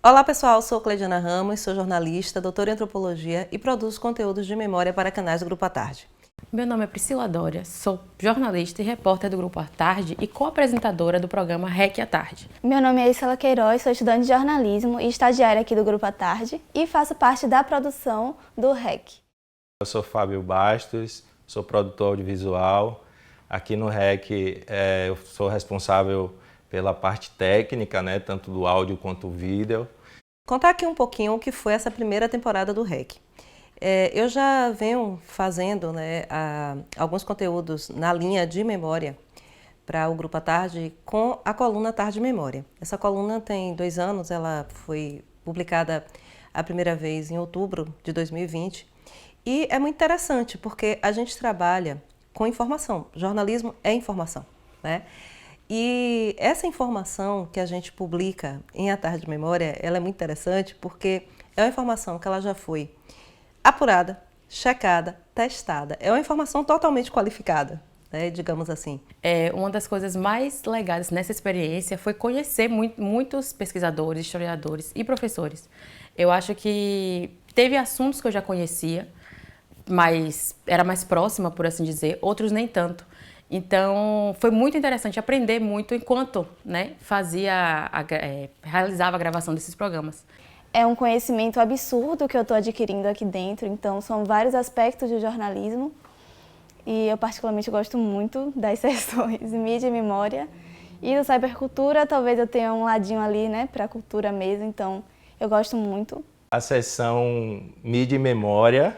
Olá pessoal, sou Cleidiana Ramos, sou jornalista, doutora em antropologia e produzo conteúdos de memória para canais do Grupo à Tarde. Meu nome é Priscila Dória, sou jornalista e repórter do Grupo à Tarde e co-apresentadora do programa REC à Tarde. Meu nome é Isela Queiroz, sou estudante de jornalismo e estagiária aqui do Grupo à Tarde e faço parte da produção do REC. Eu sou Fábio Bastos, sou produtor audiovisual. Aqui no REC eu sou responsável pela parte técnica, né, tanto do áudio quanto do vídeo. Contar aqui um pouquinho o que foi essa primeira temporada do REC. Eu já venho fazendo alguns conteúdos na linha de memória para o Grupo à Tarde com a coluna Tarde Memória. Essa coluna tem 2 anos, ela foi publicada a primeira vez em outubro de 2020 e é muito interessante porque a gente trabalha com informação. Jornalismo é informação, né? E essa informação que a gente publica em A Tarde Memória, ela é muito interessante porque é uma informação que ela já foi apurada, checada, testada. É uma informação totalmente qualificada, né, digamos assim. Uma das coisas mais legais nessa experiência foi conhecer muitos pesquisadores, historiadores e professores. Eu acho que teve assuntos que eu já conhecia, mas era mais próxima, por assim dizer, outros nem tanto. Então, foi muito interessante aprender muito enquanto realizava a gravação desses programas. É um conhecimento absurdo que eu estou adquirindo aqui dentro, então são vários aspectos do jornalismo e eu particularmente gosto muito das sessões mídia e memória e do cybercultura, talvez eu tenha um ladinho ali, né, para a cultura mesmo, então eu gosto muito. A sessão mídia e memória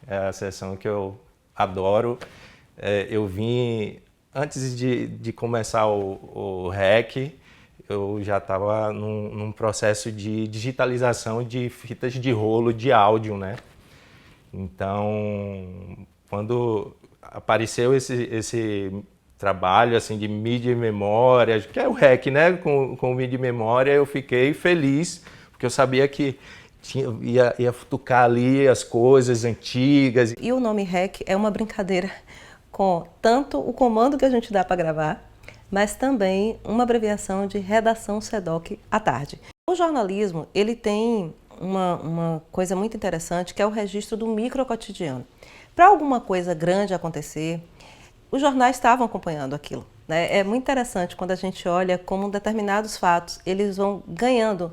é a sessão que eu adoro. Eu vim, antes de começar o REC, eu já estava num processo de digitalização de fitas de rolo de áudio, né? Então, quando apareceu esse trabalho assim, de mídia e memória, que é o REC, né? Com mídia e memória, eu fiquei feliz, porque eu sabia que ia futucar ali as coisas antigas. E o nome REC é uma brincadeira com tanto o comando que a gente dá para gravar, mas também uma abreviação de Redação SEDOC à Tarde. O jornalismo, ele tem uma coisa muito interessante, que é o registro do microcotidiano. Para alguma coisa grande acontecer, os jornais estavam acompanhando aquilo, né? É muito interessante quando a gente olha como determinados fatos, eles vão ganhando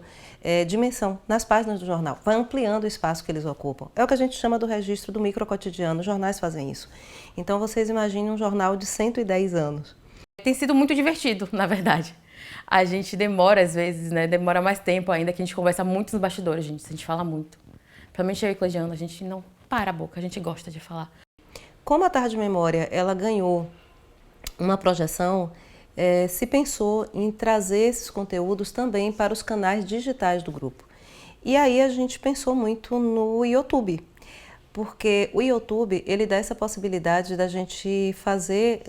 dimensão nas páginas do jornal, vai ampliando o espaço que eles ocupam. É o que a gente chama do registro do microcotidiano, os jornais fazem isso. Então vocês imaginem um jornal de 110 anos. Tem sido muito divertido, na verdade. A gente demora às vezes, né? Demora mais tempo ainda, que a gente conversa muito nos bastidores, a gente fala muito. Principalmente eu e Cleidiana, a gente não para a boca, a gente gosta de falar. Como a Tarde Memória, ela ganhou uma projeção, se pensou em trazer esses conteúdos também para os canais digitais do grupo. E aí a gente pensou muito no YouTube, porque o YouTube, ele dá essa possibilidade da gente fazer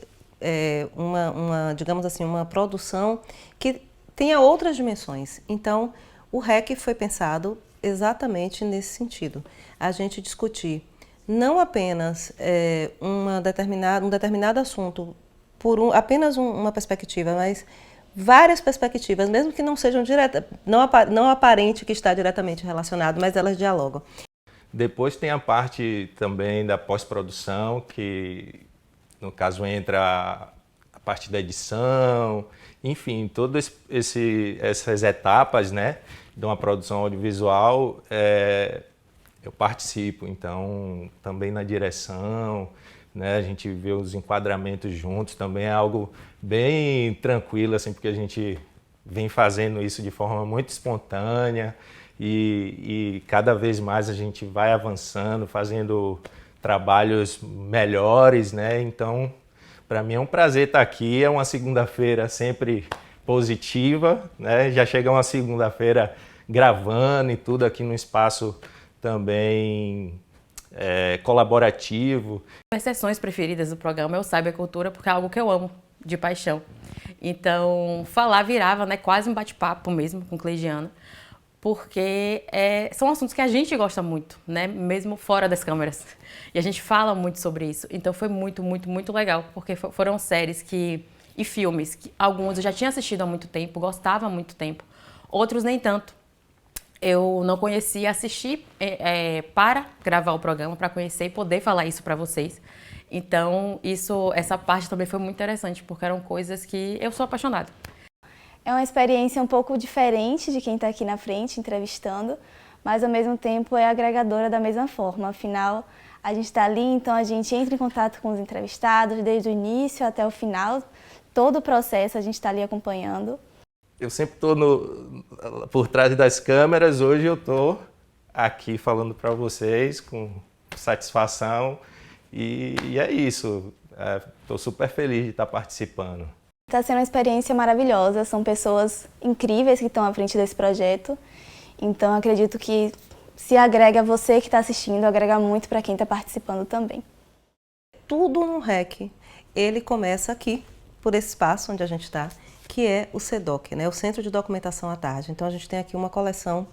digamos assim, uma produção que tenha outras dimensões. Então, o REC foi pensado exatamente nesse sentido. A gente discutir não apenas um determinado assunto por apenas uma perspectiva, mas várias perspectivas, mesmo que não sejam não aparente que está diretamente relacionado, mas elas dialogam. Depois tem a parte também da pós-produção, que no caso entra a parte da edição, enfim, todas essas etapas, né, de uma produção audiovisual, eu participo. Então, também na direção, né, a gente vê os enquadramentos juntos, também é algo bem tranquilo, assim, porque a gente vem fazendo isso de forma muito espontânea e cada vez mais a gente vai avançando, fazendo trabalhos melhores, né? Então, para mim é um prazer estar aqui, é uma segunda-feira sempre positiva, né? Já chega uma segunda-feira gravando e tudo aqui no espaço também colaborativo. As sessões preferidas do programa é o Cybercultura, porque é algo que eu amo, de paixão. Então, falar virava, né, quase um bate-papo mesmo com Cleidiana, porque são assuntos que a gente gosta muito, né, mesmo fora das câmeras. E a gente fala muito sobre isso. Então, foi muito, muito, muito legal, porque foram séries e filmes que alguns eu já tinha assistido há muito tempo, gostava há muito tempo, outros nem tanto. eu não conhecia, assisti para gravar o programa, para conhecer e poder falar isso para vocês. Então, essa parte também foi muito interessante, porque eram coisas que eu sou apaixonada. É uma experiência um pouco diferente de quem está aqui na frente entrevistando, mas ao mesmo tempo é agregadora da mesma forma. Afinal, a gente está ali, então a gente entra em contato com os entrevistados desde o início até o final. Todo o processo a gente está ali acompanhando. Eu sempre estou por trás das câmeras, hoje eu estou aqui falando para vocês com satisfação e é isso. Estou super feliz de estar participando. Está sendo uma experiência maravilhosa, são pessoas incríveis que estão à frente desse projeto, então acredito que se agrega a você que está assistindo, agrega muito para quem está participando também. Tudo no REC, ele começa aqui, por esse espaço onde a gente está, que é o CEDOC, né? O Centro de Documentação à Tarde. Então a gente tem aqui uma coleção,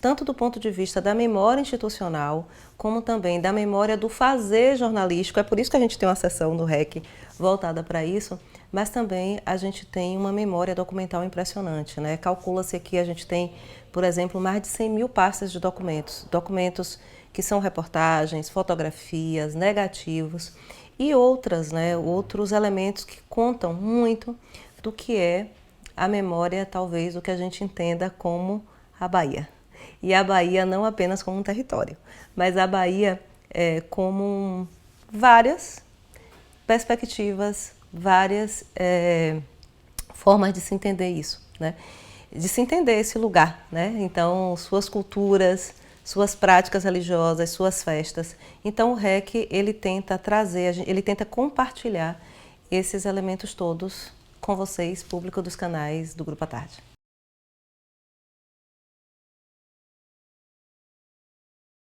tanto do ponto de vista da memória institucional, como também da memória do fazer jornalístico. É por isso que a gente tem uma sessão no REC voltada para isso, mas também a gente tem uma memória documental impressionante, né? Calcula-se que a gente tem, por exemplo, mais de 100 mil pastas de documentos, documentos que são reportagens, fotografias, negativos e outros elementos que contam muito do que é a memória, talvez, do que a gente entenda como a Bahia. E a Bahia não apenas como um território, mas a Bahia como várias perspectivas, várias formas de se entender isso, né? De se entender esse lugar, né? Então, suas culturas, suas práticas religiosas, suas festas. Então, o REC, ele tenta trazer, ele tenta compartilhar esses elementos todos com vocês, público dos canais do Grupo à Tarde.